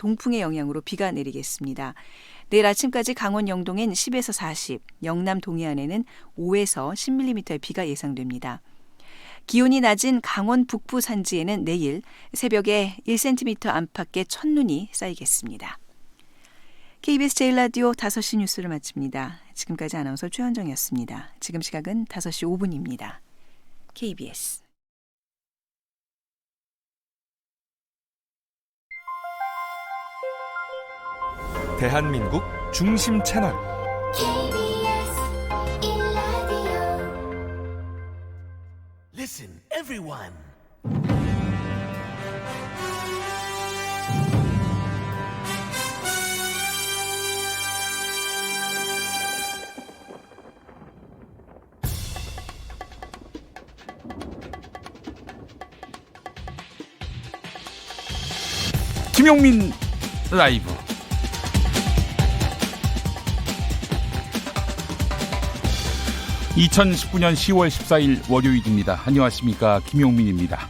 동풍의 영향으로 비가 내리겠습니다. 내일 아침까지 강원 영동엔 10에서 40, 영남 동해안에는 5에서 10mm의 비가 예상됩니다. 기온이 낮은 강원 북부 산지에는 내일 새벽에 1cm 안팎의 첫눈이 쌓이겠습니다. KBS 제1라디오 5시 뉴스를 마칩니다. 지금까지 아나운서 최현정이었습니다. 지금 시각은 5시 5분입니다. KBS 대한민국 중심 채널 KBS 1라디오. Listen, everyone. 김용민 라이브. (2019년 10월 14일) 월요일입니다. 안녕하십니까, 김용민입니다.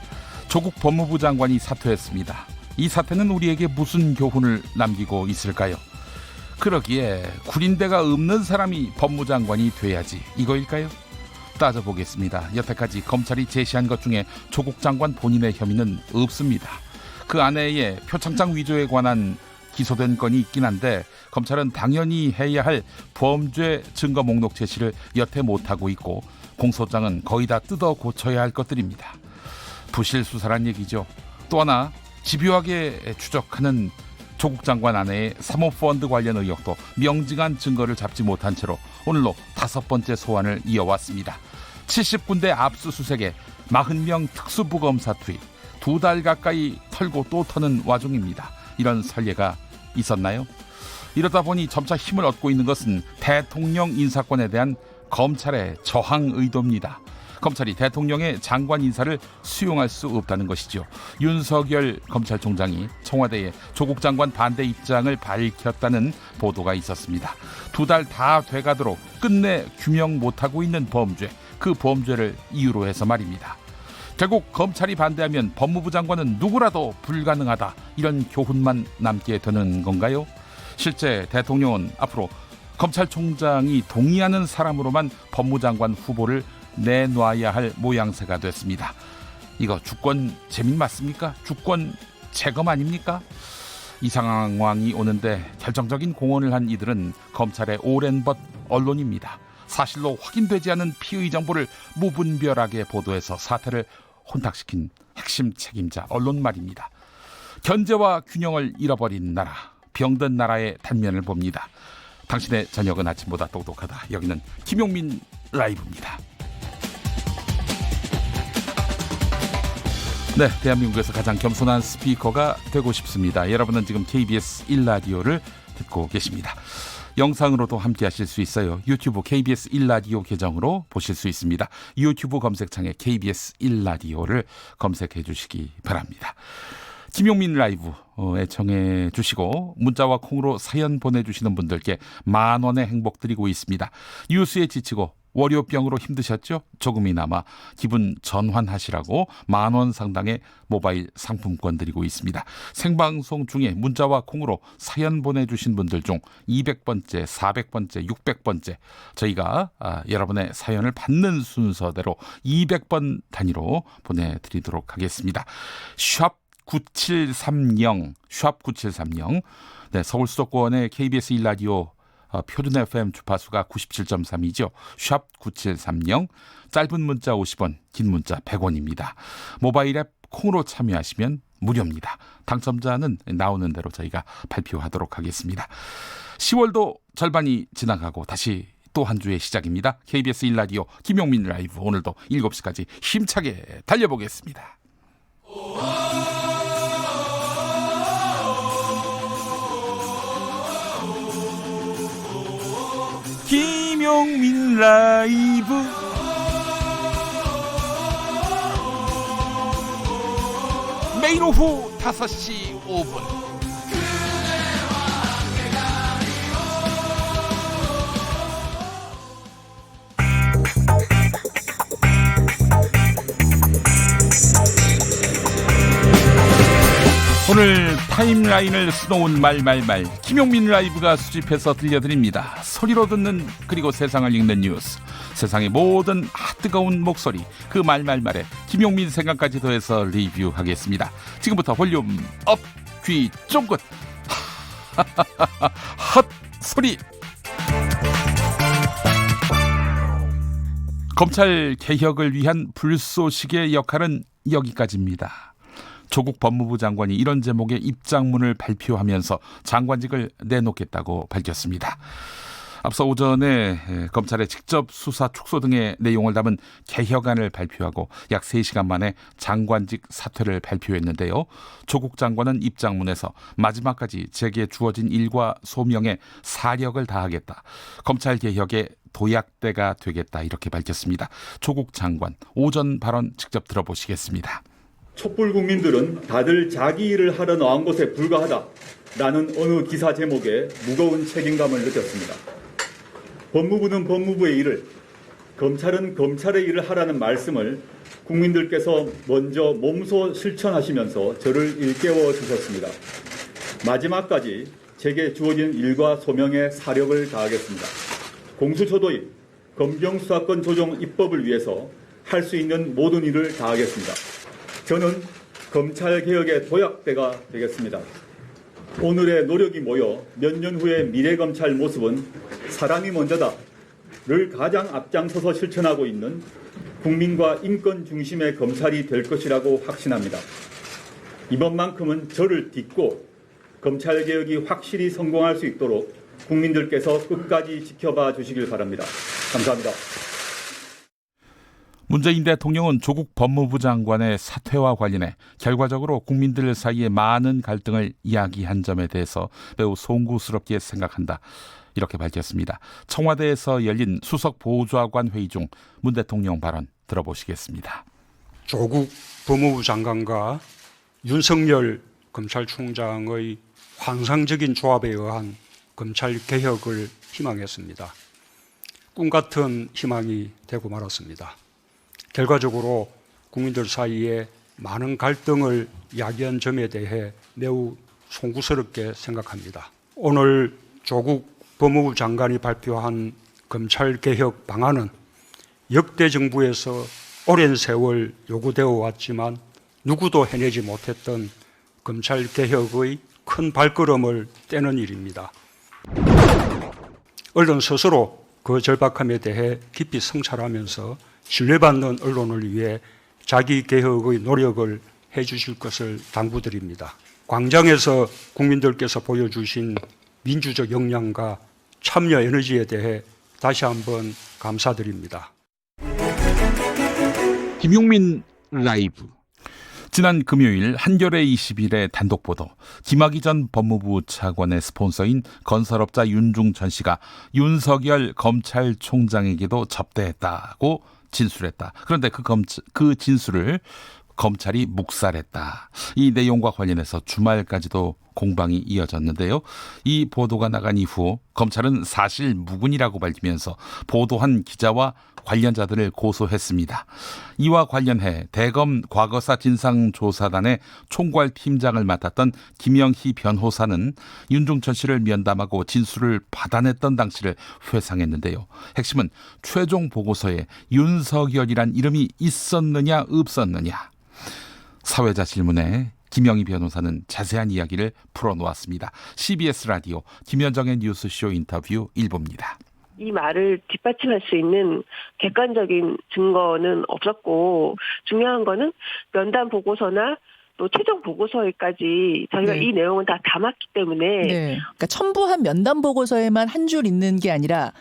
조국 법무부 장관이 사퇴했습니다. 이 사태는 우리에게 무슨 교훈을 남기고 있을까요? 그러기에 구린데가 없는 사람이 법무장관이 돼야지, 이거일까요? 따져보겠습니다. 여태까지 검찰이 제시한 것 중에 조국 장관 본인의 혐의는 없습니다. 그 안에 표창장 위조에 관한 기소된 건이 있긴 한데 검찰은 당연히 해야 할 범죄 증거 목록 제시를 여태 못하고 있고 공소장은 거의 다 뜯어 고쳐야 할 것들입니다. 부실 수사란 얘기죠. 또 하나 집요하게 추적하는 조국 장관 아내의 사모펀드 관련 의혹도 명징한 증거를 잡지 못한 채로 오늘로 5번째 소환을 이어왔습니다. 70군데 압수수색에 40명 특수부검사 투입, 2달 가까이 털고 또 터는 와중입니다. 이런 선례가 있었나요? 이러다 보니 점차 힘을 얻고 있는 것은 대통령 인사권에 대한 검찰의 저항 의도입니다. 검찰이 대통령의 장관 인사를 수용할 수 없다는 것이죠. 윤석열 검찰총장이 청와대에 조국 장관 반대 입장을 밝혔다는 보도가 있었습니다. 2달 다 돼가도록 끝내 규명 못하고 있는 범죄, 그 범죄를 이유로 해서 말입니다. 결국 검찰이 반대하면 법무부 장관은 누구라도 불가능하다, 이런 교훈만 남게 되는 건가요? 실제 대통령은 앞으로 검찰총장이 동의하는 사람으로만 법무장관 후보를 내놔야 할 모양새가 됐습니다. 이거 주권 재민 맞습니까? 주권 재검 아닙니까? 이 상황이 오는데 결정적인 공헌을 한 이들은 검찰의 오랜 벗 언론입니다. 사실로 확인되지 않은 피의 정보를 무분별하게 보도해서 사태를 혼탁시킨 핵심 책임자 언론 말입니다. 견제와 균형을 잃어버린 나라, 병든 나라의 단면을 봅니다. 당신의 저녁은 아침보다 똑똑하다. 여기는 김용민 라이브입니다. 네, 대한민국에서 가장 겸손한 스피커가 되고 싶습니다. 여러분은 지금 KBS 1라디오를 듣고 계십니다. 영상으로도 함께 하실 수 있어요. 유튜브 KBS 1라디오 계정으로 보실 수 있습니다. 유튜브 검색창에 KBS 1라디오를 검색해 주시기 바랍니다. 김용민 라이브 애청해 주시고 문자와 콩으로 사연 보내주시는 분들께 10,000원의 행복 드리고 있습니다. 뉴스에 지치고 월요병으로 힘드셨죠? 조금이나마 기분 전환하시라고 10,000원 상당의 모바일 상품권 드리고 있습니다. 생방송 중에 문자와 콩으로 사연 보내주신 분들 중 200번째, 400번째, 600번째 저희가 여러분의 사연을 받는 순서대로 200번 단위로 보내드리도록 하겠습니다. 샵 9730, 샵 9730. 네, 서울 수도권의 KBS 1라디오 표준 FM 주파수가 97.3이죠. 샵 9730. 짧은 문자 50원, 긴 문자 100원입니다. 모바일 앱 콩으로 참여하시면 무료입니다. 당첨자는 나오는 대로 저희가 발표하도록 하겠습니다. 10월도 절반이 지나가고 다시 또 한 주의 시작입니다. KBS 1라디오 김용민 라이브, 오늘도 7시까지 힘차게 달려보겠습니다. 김용민 라이브. 매일 오후 5시 5분 오늘 타임라인을 수놓은 말말말 김용민 라이브가 수집해서 들려드립니다. 소리로 듣는 그리고 세상을 읽는 뉴스, 세상의 모든 뜨거운 목소리, 그 말말말에 김용민 생각까지 더해서 리뷰하겠습니다. 지금부터 볼륨 업, 귀 쫑긋 핫 소리. 검찰 개혁을 위한 불쏘시개의 역할은 여기까지입니다. 조국 법무부 장관이 이런 제목의 입장문을 발표하면서 장관직을 내놓겠다고 밝혔습니다. 앞서 오전에 검찰의 직접 수사 축소 등의 내용을 담은 개혁안을 발표하고 약 3시간 만에 장관직 사퇴를 발표했는데요. 조국 장관은 입장문에서 마지막까지 제게 주어진 일과 소명에 사력을 다하겠다, 검찰 개혁의 도약대가 되겠다, 이렇게 밝혔습니다. 조국 장관 오전 발언 직접 들어보시겠습니다. 촛불 국민들은 다들 자기 일을 하러 나온 것에 불과하다라는 어느 기사 제목에 무거운 책임감을 느꼈습니다. 법무부는 법무부의 일을, 검찰은 검찰의 일을 하라는 말씀을 국민들께서 먼저 몸소 실천하시면서 저를 일깨워 주셨습니다. 마지막까지 제게 주어진 일과 소명에 사력을 다하겠습니다. 공수처 도입, 검경수사권 조정 입법을 위해서 할 수 있는 모든 일을 다하겠습니다. 저는 검찰개혁의 도약대가 되겠습니다. 오늘의 노력이 모여 몇 년 후의 미래검찰 모습은 사람이 먼저다를 가장 앞장서서 실천하고 있는 국민과 인권 중심의 검찰이 될 것이라고 확신합니다. 이번만큼은 저를 딛고 검찰개혁이 확실히 성공할 수 있도록 국민들께서 끝까지 지켜봐 주시길 바랍니다. 감사합니다. 문재인 대통령은 조국 법무부 장관의 사퇴와 관련해 결과적으로 국민들 사이에 많은 갈등을 이야기한 점에 대해서 매우 송구스럽게 생각한다, 이렇게 밝혔습니다. 청와대에서 열린 수석 보좌관 회의 중 문 대통령 발언 들어보시겠습니다. 조국 법무부 장관과 윤석열 검찰총장의 환상적인 조합에 의한 검찰 개혁을 희망했습니다. 꿈같은 희망이 되고 말았습니다. 결과적으로 국민들 사이에 많은 갈등을 야기한 점에 대해 매우 송구스럽게 생각합니다. 오늘 조국 법무부 장관이 발표한 검찰개혁 방안은 역대 정부에서 오랜 세월 요구되어 왔지만 누구도 해내지 못했던 검찰개혁의 큰 발걸음을 떼는 일입니다. 언론 스스로 그 절박함에 대해 깊이 성찰하면서 신뢰받는 언론을 위해 자기 개혁의 노력을 해주실 것을 당부드립니다. 광장에서 국민들께서 보여주신 민주적 역량과 참여 에너지에 대해 다시 한번 감사드립니다. 김용민 라이브. 지난 금요일 한겨레 21의 단독 보도, 김학의 전 법무부 차관의 스폰서인 건설업자 윤중천 씨가 윤석열 검찰총장에게도 접대했다고 진술했다. 그런데 그 진술을 검찰이 묵살했다. 이 내용과 관련해서 주말까지도 공방이 이어졌는데요. 이 보도가 나간 이후 검찰은 사실 무근이라고 밝히면서 보도한 기자와 관련자들을 고소했습니다. 이와 관련해 대검 과거사 진상조사단의 총괄팀장을 맡았던 김영희 변호사는 윤중천 씨를 면담하고 진술을 받아냈던 당시를 회상했는데요. 핵심은 최종 보고서에 윤석열이란 이름이 있었느냐 없었느냐. 사회자 질문에 김영희 변호사는 자세한 이야기를 풀어놓았습니다. CBS 라디오 김현정의 뉴스쇼 인터뷰 일부입니다. 이 말을 뒷받침할 수 있는 객관적인 증거는 없었고, 중요한 거는 면담 보고서나 또 최종 보고서에까지 저희가 이 내용은 다 담았기 때문에. 그러니까 첨부한 면담 보고서에만 한 줄 있는 게 아니라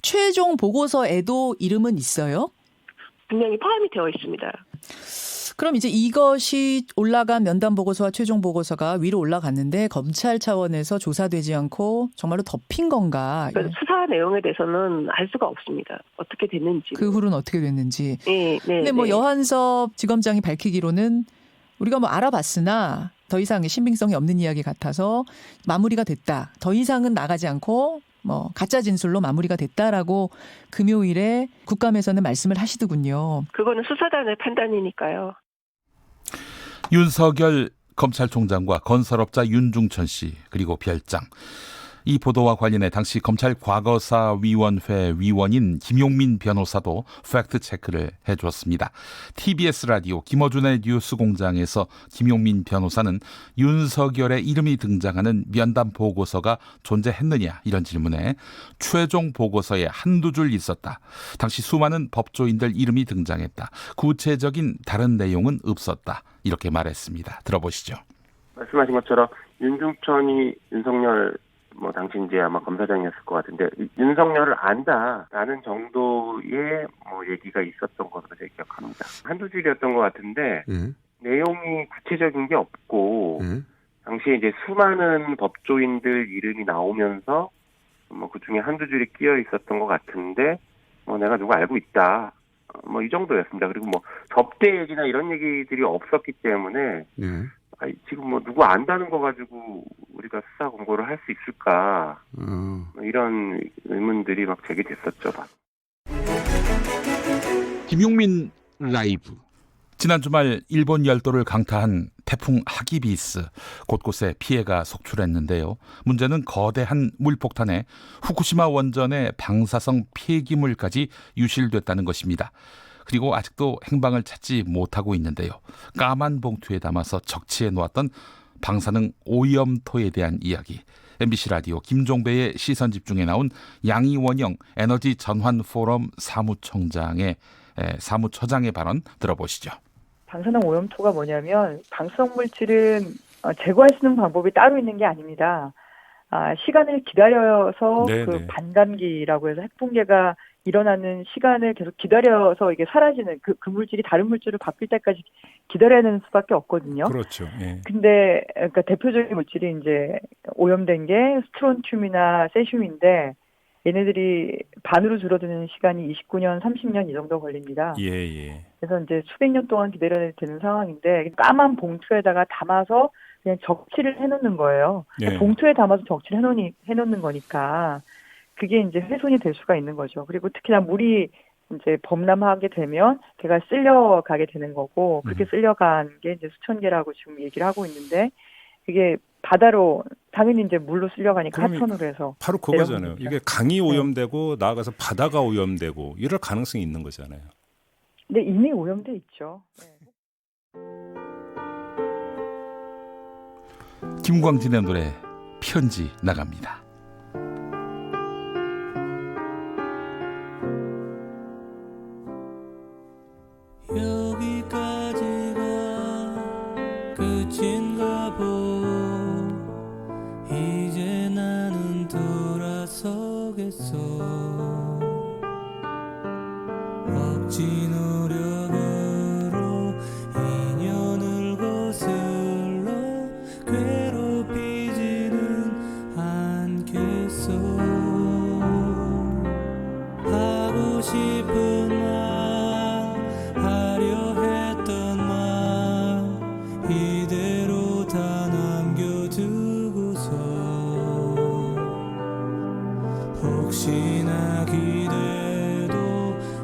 최종 보고서에도 이름은 있어요? 분명히 포함이 되어 있습니다. 그럼 이제 이것이 올라간 면담 보고서와 최종 보고서가 위로 올라갔는데 검찰 차원에서 조사되지 않고 정말로 덮인 건가? 그러니까 수사 내용에 대해서는 알 수가 없습니다. 어떻게 됐는지. 그 후로는 어떻게 됐는지. 네. 근데 뭐 여한섭 지검장이 밝히기로는 우리가 뭐 알아봤으나 더 이상의 신빙성이 없는 이야기 같아서 마무리가 됐다. 더 이상은 나가지 않고 뭐 가짜 진술로 마무리가 됐다라고 금요일에 국감에서는 말씀을 하시더군요. 그거는 수사단의 판단이니까요. 윤석열 검찰총장과 건설업자 윤중천 씨 그리고 별장. 이 보도와 관련해 당시 검찰 과거사위원회 위원인 김용민 변호사도 팩트체크를 해주었습니다. TBS 라디오 김어준의 뉴스공장에서 김용민 변호사는 윤석열의 이름이 등장하는 면담 보고서가 존재했느냐 이런 질문에 최종 보고서에 한두 줄 있었다. 당시 수많은 법조인들 이름이 등장했다. 구체적인 다른 내용은 없었다. 이렇게 말했습니다. 들어보시죠. 말씀하신 것처럼 윤중천이 윤석열 당시 이제 아마 검사장이었을 것 같은데 윤석열을 안다라는 정도의 얘기가 있었던 것으로 제가 기억합니다. 한두 줄이었던 것 같은데 내용이 구체적인 게 없고 당시에 이제 수많은 법조인들 이름이 나오면서 그 중에 한두 줄이 끼어 있었던 것 같은데 내가 누구 알고 있다. 이 정도였습니다. 그리고 접대 얘기나 이런 얘기들이 없었기 때문에 지금 누구 안다는 거 가지고 우리가 수사 공고를 할 수 있을까 이런 의문들이 막 제기됐었죠. 김용민 라이브. 지난 주말 일본 열도를 강타한 태풍 하기비스 곳곳에 피해가 속출했는데요. 문제는 거대한 물폭탄에 후쿠시마 원전의 방사성 폐기물까지 유실됐다는 것입니다. 그리고 아직도 행방을 찾지 못하고 있는데요. 까만 봉투에 담아서 적치해 놓았던 방사능 오염토에 대한 이야기. MBC 라디오 김종배의 시선집중에 나온 양이원영 에너지 전환 포럼 사무처장의 발언 들어보시죠. 방사능 오염토가 뭐냐면 방사성 물질은 제거할 수 있는 방법이 따로 있는 게 아닙니다. 시간을 기다려서 그 반감기라고 해서 핵붕괴가 일어나는 시간을 계속 기다려서 이게 사라지는 그 물질이 다른 물질로 바뀔 때까지 기다려야 되는 수밖에 없거든요. 그렇죠. 예. 근데 그러니까 대표적인 물질이 이제 오염된 게 스트론튬이나 세슘인데 얘네들이 반으로 줄어드는 시간이 29년, 30년 이 정도 걸립니다. 예. 그래서 이제 수백 년 동안 기다려야 되는 상황인데 까만 봉투에다가 담아서 그냥 적치를 해놓는 거예요. 예. 봉투에 담아서 적치를 해놓는 거니까 그게 이제 훼손이 될 수가 있는 거죠. 그리고 특히나 물이 이제 범람하게 되면 걔가 쓸려가게 되는 거고 그렇게 쓸려간 게 이제 수천 개라고 지금 얘기를 하고 있는데 그게 바다로 당연히 이제 물로 쓸려가니까 하천으로 해서 바로 그거잖아요. 이게 강이 오염되고 나아가서 바다가 오염되고 이럴 가능성이 있는 거잖아요. 근데 이미 오염돼 있죠. 김광진의 노래 편지 나갑니다. 여기까지가 끝인가 보. 이제 나는 돌아서겠어. 억지 노력으로 인연을 거슬러 괴롭히지는 않겠어. 하고 싶은 말 하려 했던 말 이대로 다 남겨두고서 혹시나 기대도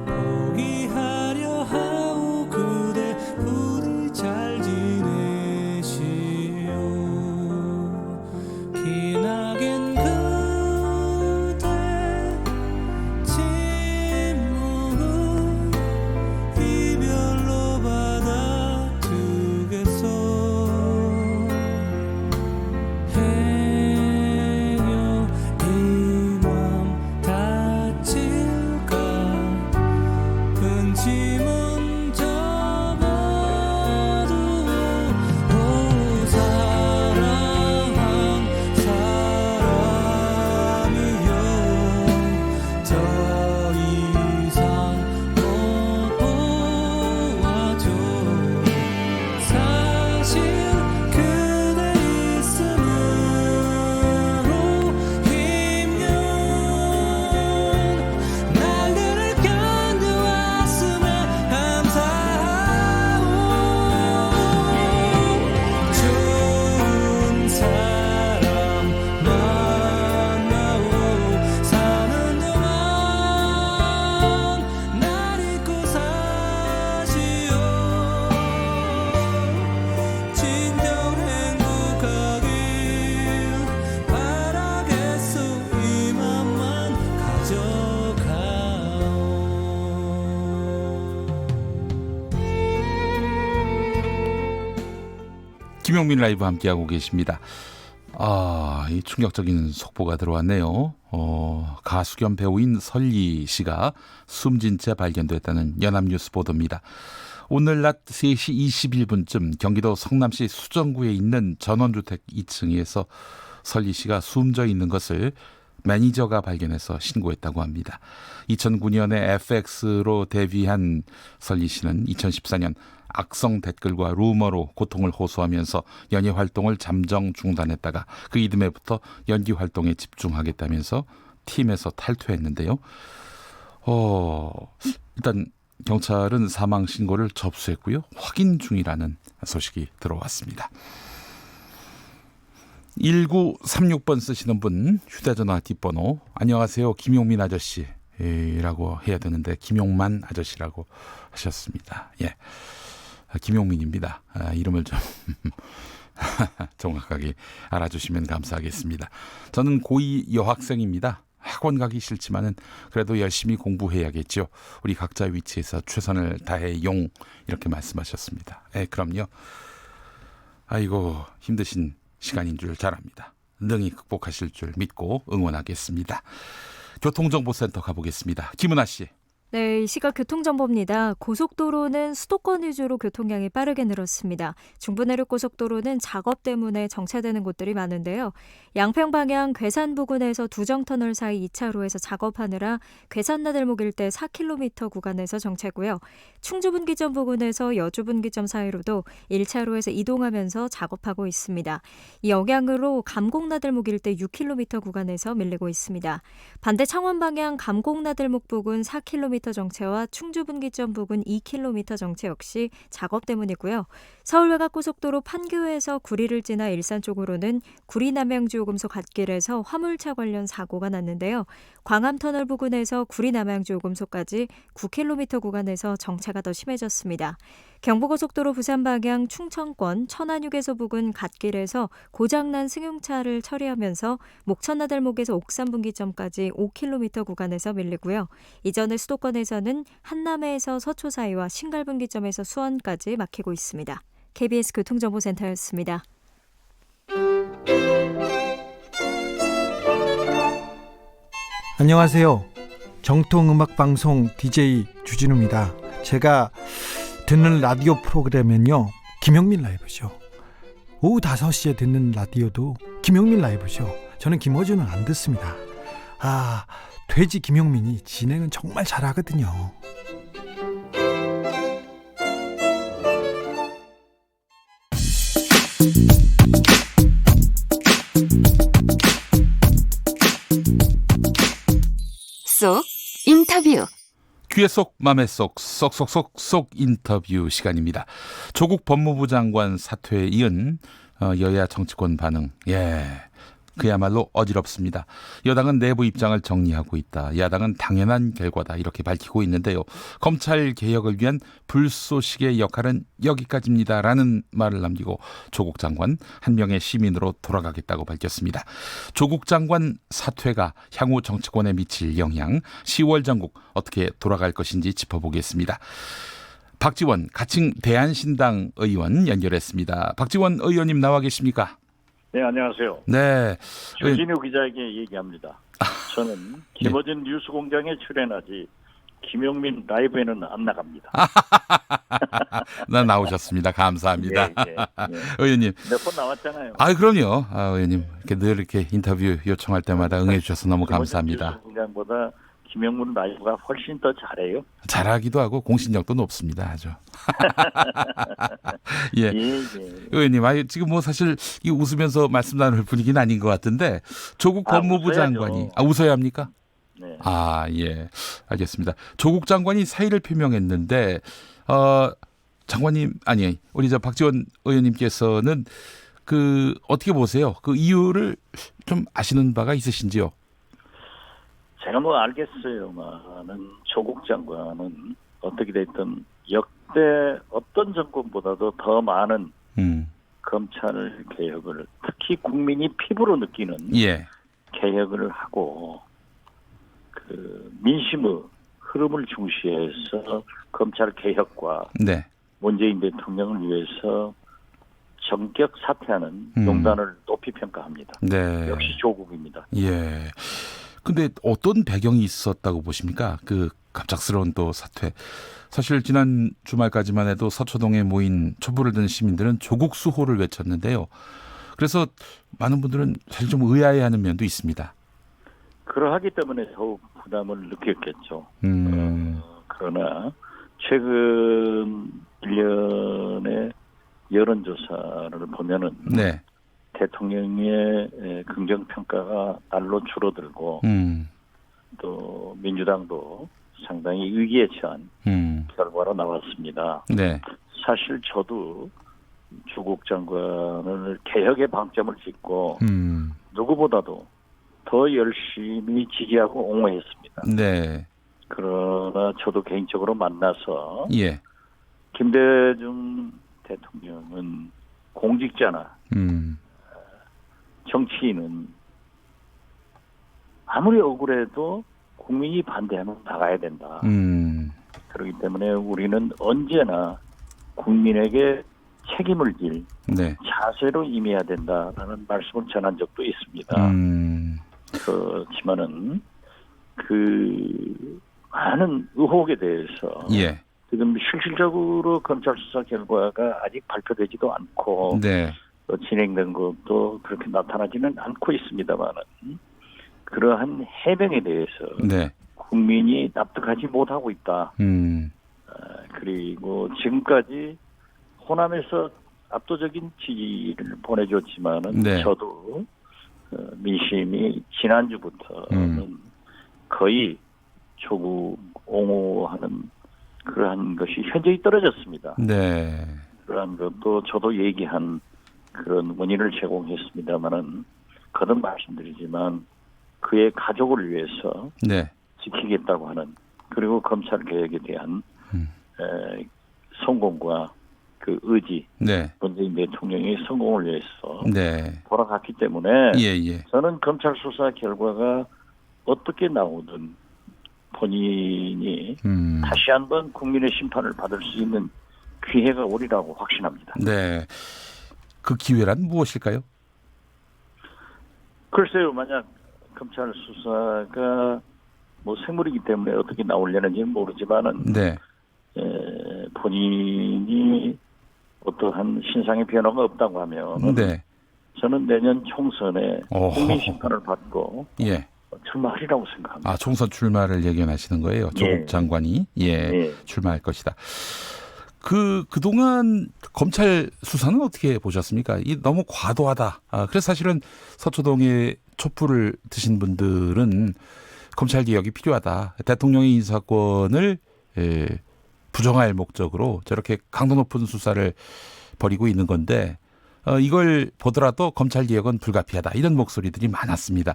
포기하려 하오. 그대 부디 잘 지내시오. 기나긴 그대 침묵은 이별로 받아두겠어. 행여 이 맘 다칠까. 근심은 접어두어. 사랑한 사람 김용민 라이브 함께하고 계십니다. 이 충격적인 속보가 들어왔네요. 가수 겸 배우인 설리 씨가 숨진 채 발견됐다는 연합뉴스 보도입니다. 오늘 낮 3시 21분쯤 경기도 성남시 수정구에 있는 전원주택 2층에서 설리 씨가 숨져 있는 것을 매니저가 발견해서 신고했다고 합니다. 2009년에 FX로 데뷔한 설리 씨는 2014년 악성 댓글과 루머로 고통을 호소하면서 연예 활동을 잠정 중단했다가 그 이듬해부터 연기 활동에 집중하겠다면서 팀에서 탈퇴했는데요. 일단 경찰은 사망 신고를 접수했고요. 확인 중이라는 소식이 들어왔습니다. 1936번 쓰시는 분 휴대전화 뒷번호 안녕하세요 김용민 아저씨라고 해야 되는데 김용만 아저씨라고 하셨습니다. 예, 김용민입니다. 이름을 좀 정확하게 알아주시면 감사하겠습니다. 저는 고2 여학생입니다. 학원 가기 싫지만은 그래도 열심히 공부해야겠죠. 우리 각자 위치에서 최선을 다해용 이렇게 말씀하셨습니다. 그럼요. 아이고 힘드신 시간인 줄 잘 압니다. 능히 극복하실 줄 믿고 응원하겠습니다. 교통정보센터 가보겠습니다. 김은아 씨. 네, 이 시각 교통정보입니다. 고속도로는 수도권 위주로 교통량이 빠르게 늘었습니다. 중부내륙고속도로는 작업 때문에 정체되는 곳들이 많은데요. 양평 방향 괴산 부근에서 두정터널 사이 2차로에서 작업하느라 괴산나들목 일대 4km 구간에서 정체고요. 충주분기점 부근에서 여주분기점 사이로도 1차로에서 이동하면서 작업하고 있습니다. 이 영향으로 감곡나들목 일대 6km 구간에서 밀리고 있습니다. 반대 창원 방향 감곡나들목 부근 4km 정체와 충주분기점 부근 2km 정체 역시 작업 때문이고요. 서울외곽고속도로 판교에서 구리를 지나 일산 쪽으로는 구리남양주요금소 갓길에서 화물차 관련 사고가 났는데요. 광암터널 부근에서 구리남양주요금소까지 9km 구간에서 정체가 더 심해졌습니다. 경부고속도로 부산 방향 충청권 천안휴게소 부근 갓길에서 고장난 승용차를 처리하면서 목천나들목에서 옥산분기점까지 5km 구간에서 밀리고요. 이전에 수도권에서는 한남에서 서초 사이와 신갈분기점에서 수원까지 막히고 있습니다. KBS 교통정보센터였습니다. 안녕하세요. 정통음악방송 DJ 주진우입니다. 제가 듣는 라디오 프로그램은요, 김용민 라이브죠. 오후 5시에 듣는 라디오도 김용민 라이브죠. 저는 김어준은 안 듣습니다. 돼지 김용민이 진행은 정말 잘하거든요. 쏙 인터뷰. 귀에 쏙 맘에 쏙 쏙쏙쏙 인터뷰 시간입니다. 조국 법무부 장관 사퇴에 이은 여야 정치권 반응. 그야말로 어지럽습니다. 여당은 내부 입장을 정리하고 있다. 야당은 당연한 결과다. 이렇게 밝히고 있는데요. 검찰 개혁을 위한 불쏘시개의 역할은 여기까지입니다. 라는 말을 남기고 조국 장관 한 명의 시민으로 돌아가겠다고 밝혔습니다. 조국 장관 사퇴가 향후 정치권에 미칠 영향, 10월 전국 어떻게 돌아갈 것인지 짚어보겠습니다. 박지원 가칭 대한신당 의원 연결했습니다. 박지원 의원님 나와 계십니까? 네, 안녕하세요. 네. 주진우 기자에게 얘기합니다. 저는 김어준 뉴스공장에 출연하지 김용민 라이브에는 안 나갑니다. 나오셨습니다. 감사합니다. 예. 의원님. 몇 번 나왔잖아요. 그럼요. 의원님. 늘 이렇게 인터뷰 요청할 때마다 응해주셔서 너무 감사합니다. 뉴스공장보다 김용민 라이브가 훨씬 더 잘해요. 잘하기도 하고 공신력도 높습니다. 아주. 예. 의원님, 지금 사실 웃으면서 말씀 나눌 분위기는 아닌 것 같은데 조국 법무부 웃어야죠. 장관이 웃어야 합니까? 네. 예. 알겠습니다. 조국 장관이 사의를 표명했는데 장관님 우리 박지원 의원님께서는 어떻게 보세요? 그 이유를 좀 아시는 바가 있으신지요? 제가 알겠어요만은 조국 장관은 어떻게 됐든 역대 어떤 정권보다도 더 많은 검찰 개혁을 특히 국민이 피부로 느끼는 개혁을 하고 민심의 흐름을 중시해서 검찰 개혁과 문재인 대통령을 위해서 전격 사퇴하는 용단을 높이 평가합니다. 네. 역시 조국입니다. 예. 근데 어떤 배경이 있었다고 보십니까? 그 갑작스러운 또 사퇴. 사실 지난 주말까지만 해도 서초동에 모인 촛불을 든 시민들은 조국 수호를 외쳤는데요. 그래서 많은 분들은 사실 좀 의아해하는 면도 있습니다. 그러하기 때문에 더욱 부담을 느꼈겠죠. 그러나 최근 1년의 여론조사를 보면은 네. 대통령의 긍정평가가 날로 줄어들고 또 민주당도 상당히 위기에 처한 결과로 나왔습니다. 네. 사실 저도 조국 장관을 개혁의 방점을 찍고 누구보다도 더 열심히 지지하고 옹호했습니다. 네. 그러나 저도 개인적으로 만나서 예. 김대중 대통령은 공직자나 정치인은 아무리 억울해도 국민이 반대하면 나가야 된다. 그렇기 때문에 우리는 언제나 국민에게 책임을 질 네. 자세로 임해야 된다라는 말씀을 전한 적도 있습니다. 그렇지만은 그 많은 의혹에 대해서 예. 지금 실질적으로 검찰 수사 결과가 아직 발표되지도 않고 네. 또 진행된 것도 그렇게 나타나지는 않고 있습니다만은 그러한 해명에 대해서 네. 국민이 납득하지 못하고 있다. 그리고 지금까지 호남에서 압도적인 지지를 보내줬지만은 네. 저도 민심이 지난주부터는 거의 조국 옹호하는 그러한 것이 현저히 떨어졌습니다. 네. 그러한 것도 저도 얘기한 그런 원인을 제공했습니다만은 거듭 말씀드리지만 그의 가족을 위해서 네. 지키겠다고 하는 그리고 검찰 개혁에 대한 성공과 그 의지, 네. 문재인 대통령의 성공을 위해서 네. 돌아갔기 때문에 예. 저는 검찰 수사 결과가 어떻게 나오든 본인이 다시 한번 국민의 심판을 받을 수 있는 기회가 오리라고 확신합니다. 네. 그 기회란 무엇일까요? 글쎄요, 만약 검찰 수사가 뭐 생물이기 때문에 어떻게 나오려는지는 모르지만은 네. 본인이 어떠한 신상의 변화가 없다고 하면 네. 저는 내년 총선에 국민 심판을 받고 예. 출마하리라고 생각합니다. 아, 총선 출마를 예견하시는 거예요? 조국 장관이 출마할 것이다. 그동안 검찰 수사는 어떻게 보셨습니까? 이 너무 과도하다. 그래서 사실은 서초동에 촛불을 드신 분들은 검찰 개혁이 필요하다. 대통령의 인사권을 부정할 목적으로 저렇게 강도 높은 수사를 벌이고 있는 건데 이걸 보더라도 검찰 개혁은 불가피하다. 이런 목소리들이 많았습니다.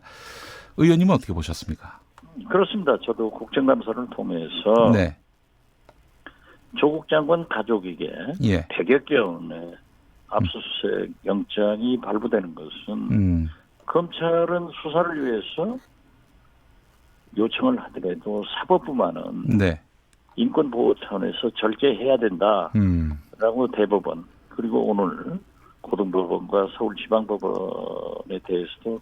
의원님은 어떻게 보셨습니까? 그렇습니다. 저도 국정감사를 통해서 네. 조국 장관 가족에게 100여 건의 압수수색 영장이 발부되는 것은 검찰은 수사를 위해서 요청을 하더라도 사법부만은 네. 인권보호 차원에서 절제해야 된다라고 대법원 그리고 오늘 고등법원과 서울지방법원에 대해서도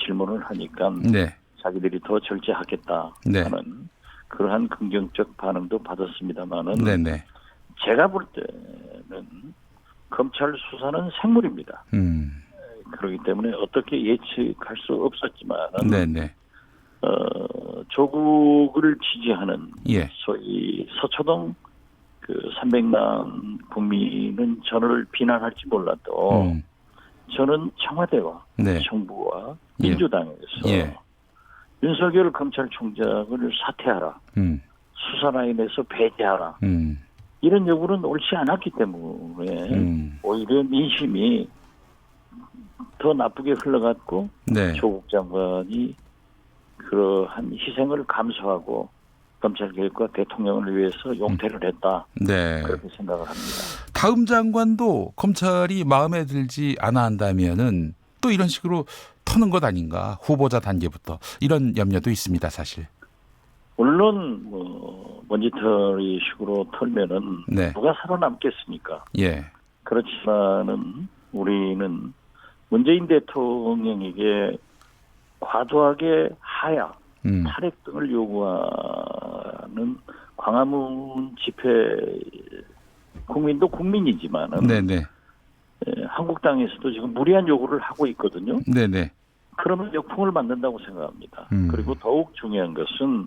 질문을 하니까 네. 자기들이 더 절제하겠다 네. 하는 그러한 긍정적 반응도 받았습니다만은 네네. 제가 볼 때는 검찰 수사는 생물입니다. 그렇기 때문에 어떻게 예측할 수 없었지만은 네네. 조국을 지지하는 예. 소위 서초동 그 300만 국민은 저를 비난할지 몰라도 저는 청와대와 네. 정부와 민주당에서 윤석열 검찰총장을 사퇴하라. 수사 라인에서 배제하라. 이런 요구는 옳지 않았기 때문에 오히려 민심이 더 나쁘게 흘러갔고 네. 조국 장관이 그러한 희생을 감수하고 검찰개혁과 대통령을 위해서 용퇴를 했다. 네. 그렇게 생각을 합니다. 다음 장관도 검찰이 마음에 들지 않아 한다면은 또 이런 식으로 터는 것 아닌가. 후보자 단계부터. 이런 염려도 있습니다. 사실. 물론 뭐 먼지털이식으로 털면은 네. 누가 살아남겠습니까? 예. 그렇지만은 우리는 문재인 대통령에게 과도하게 하야, 탄핵 등을 요구하는 광화문 집회 국민도 국민이지만은 네네. 한국당에서도 지금 무리한 요구를 하고 있거든요. 네네. 그러면 역풍을 만든다고 생각합니다. 그리고 더욱 중요한 것은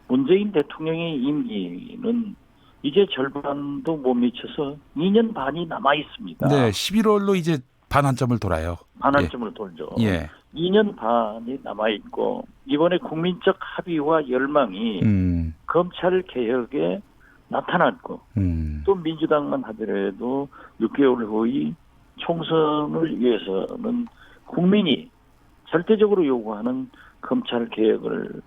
문재인 대통령의 임기는 이제 절반도 못 미쳐서 2년 반이 남아 있습니다. 네, 11월로 이제 반환점을 돌아요. 반환점을 돌죠. 예. 2년 반이 남아 있고 이번에 국민적 합의와 열망이 검찰 개혁에 나타났고 또 민주당만 하더라도 6개월 후의 총선을 위해서는 국민이 절대적으로 요구하는 검찰 개혁을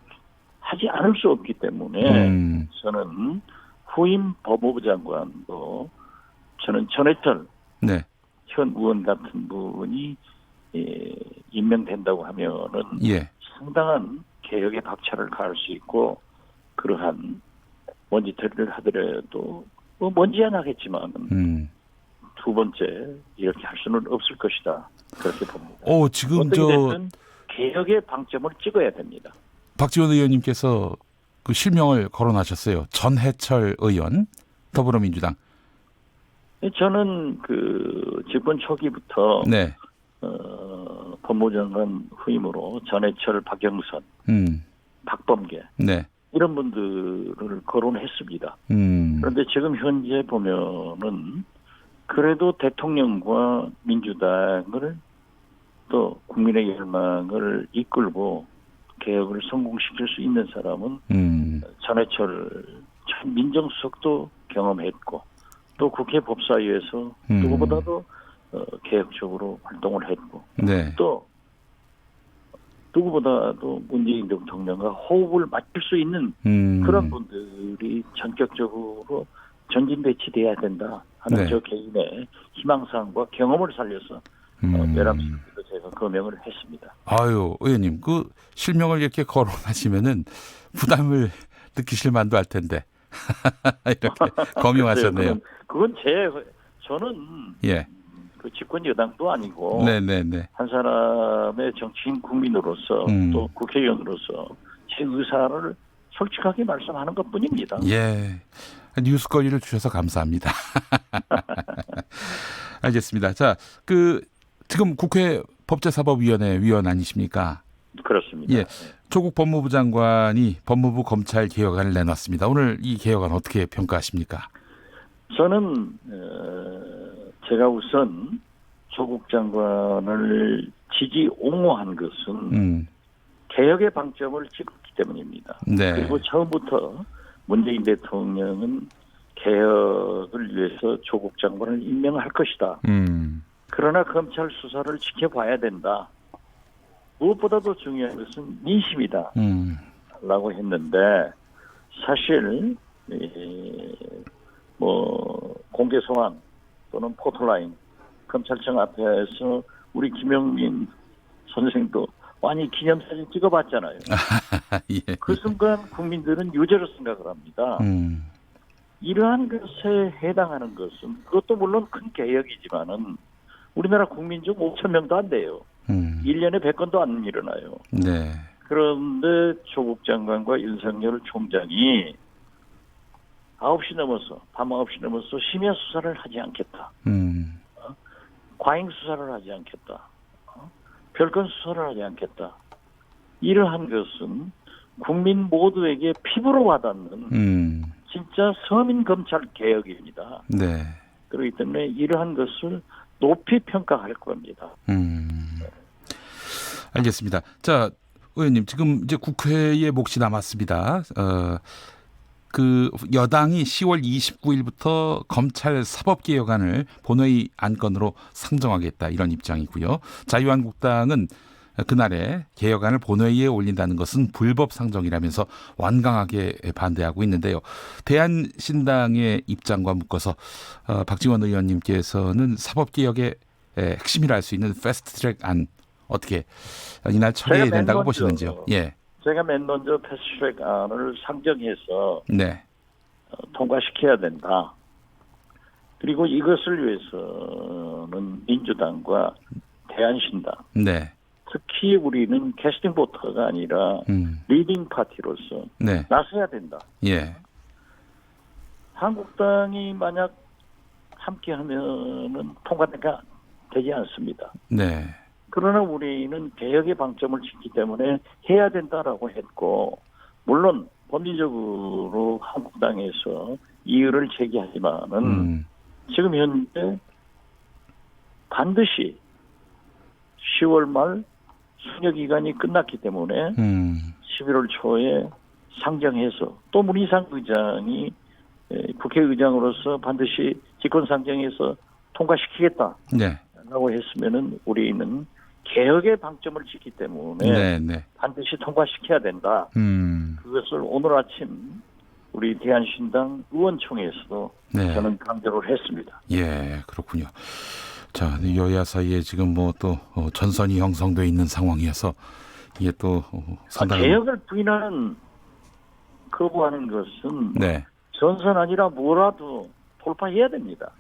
하지 않을 수 없기 때문에 저는 후임 법무부 장관도 저는 전해철 네. 현 의원 같은 분이 임명된다고 하면은 상당한 개혁의 박차를 가할 수 있고 그러한 먼지털이를 하더라도 뭐 먼지 안 하겠지만 두 번째 이렇게 할 수는 없을 것이다 그렇게 봅니다. 지금 개혁의 방점을 찍어야 됩니다. 박지원 의원님께서 그 실명을 거론하셨어요. 전해철 의원, 더불어민주당. 저는 그 집권 초기부터 네. 법무장관 후임으로 전해철, 박영선, 박범계 네. 이런 분들을 거론했습니다. 그런데 지금 현재 보면은 그래도 대통령과 민주당을 또 국민의 열망을 이끌고 개혁을 성공시킬 수 있는 사람은 전해철 민정수석도 경험했고 또 국회 법사위에서 누구보다도 개혁적으로 활동을 했고 또 누구보다도 문재인 대통령과 호흡을 맞출 수 있는 그런 분들이 전격적으로 전진 배치돼야 된다 하는 저 개인의 희망사항과 경험을 살려서 내람스럽게도 제가 거명을 했습니다. 아유, 의원님, 그 실명을 이렇게 거론하시면은 부담을 느끼실 만도 할 텐데 이렇게 거명하셨네요. 그건 저는 그 집권 여당도 아니고 한 사람의 정치인 국민으로서 또 국회의원으로서 제 의사를 솔직하게 말씀하는 것뿐입니다. 예, 뉴스거리를 주셔서 감사합니다. 알겠습니다. 자, 지금 국회 법제사법위원회 위원 아니십니까? 그렇습니다. 예, 조국 법무부 장관이 법무부 검찰 개혁안을 내놨습니다. 오늘 이 개혁안 어떻게 평가하십니까? 저는 제가 우선 조국 장관을 지지 옹호한 것은 개혁의 방점을 찍었기 때문입니다. 네. 그리고 처음부터 문재인 대통령은 개혁을 위해서 조국 장관을 임명할 것이다. 그러나 검찰 수사를 지켜봐야 된다. 무엇보다도 중요한 것은 민심이다. 라고 했는데 사실 공개 소환 또는 포토라인 검찰청 앞에서 우리 김용민 선생도 많이 기념사진 찍어봤잖아요. 예. 그 순간 국민들은 유죄로 생각을 합니다. 이러한 것에 해당하는 것은 그것도 물론 큰 개혁이지만은 우리나라 국민 중 5천 명도 안 돼요. 1년에 100건도 안 일어나요. 네. 그런데 조국 장관과 윤석열 총장이 9시 넘어서 밤 9시 넘어서 심야 수사를 하지 않겠다. 과잉 수사를 하지 않겠다. 별건 수사를 하지 않겠다. 이러한 것은 국민 모두에게 피부로 와닿는 진짜 서민 검찰 개혁입니다. 네. 그렇기 때문에 이러한 것을 높이 평가할 겁니다. 알겠습니다. 자, 의원님, 지금 이제 국회에 몫이 남았습니다. 그 여당이 10월 29일부터 검찰 사법개혁안을 본회의 안건으로 상정하겠다 이런 입장이고요. 자유한국당은 그날에 개혁안을 본회의에 올린다는 것은 불법 상정이라면서 완강하게 반대하고 있는데요. 대한신당의 입장과 묶어서 박지원 의원님께서는 사법개혁의 핵심이라 할 수 있는 패스트트랙안 어떻게 이날 처리해야 된다고 보시는지요? 예. 제가 맨 먼저 패스트트랙안을 상정해서 통과시켜야 된다. 그리고 이것을 위해서는 민주당과 대한신당, 네. 특히 우리는 캐스팅 보터가 아니라 리딩 파티로서 네. 나서야 된다. 예. 한국당이 만약 함께하면은 통과가 되지 않습니다. 네. 그러나 우리는 개혁의 방점을 짓기 때문에 해야 된다라고 했고, 물론 법리적으로 한국당에서 이의를 제기하지만은 지금 현재 반드시 10월 말 수녀 기간이 끝났기 때문에 11월 초에 상정해서 또 문희상 의장이 국회의장으로서 반드시 직권상정해서 통과시키겠다라고 네. 했으면은 우리는 개혁의 방점을 짓기 때문에 네, 네. 반드시 통과시켜야 된다. 그것을 오늘 아침 우리 대한신당 의원총회에서도 네. 저는 강조를 했습니다. 예, 그렇군요. 자, 여야 사이에 지금 뭐 또 전선이 형성돼 있는 상황이어서 이게 또 상당히 개혁을 부인하는 거부하는 것은 네. 전선 아니라 뭐라도 돌파해야 됩니다.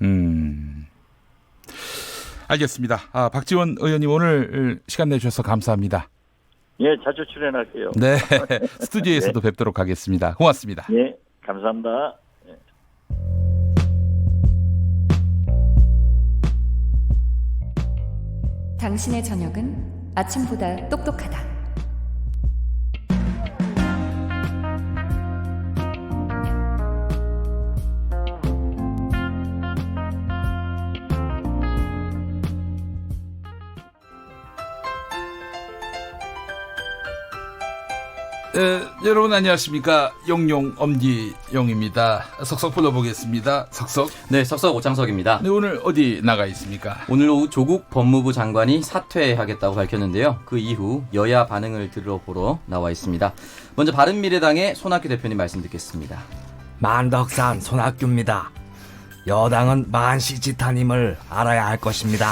알겠습니다. 박지원 의원님 오늘 시간 내주셔서 감사합니다. 예, 자주 출연할게요. 네, 스튜디오에서도 네. 뵙도록 하겠습니다. 고맙습니다. 예, 감사합니다. 예. 당신의 저녁은 아침보다 똑똑하다. 여러분 안녕하십니까. 용용 엄지용입니다. 석석 불러보겠습니다. 석석. 네, 석석 오창석입니다. 네, 오늘 어디 나가 있습니까? 오늘 오후 조국 법무부 장관이 사퇴하겠다고 밝혔는데요. 그 이후 여야 반응을 들어보러 나와 있습니다. 먼저 바른미래당의 손학규 대표님 말씀 듣겠습니다. 만덕산 손학규입니다. 여당은 만시지탄임을 알아야 할 것입니다.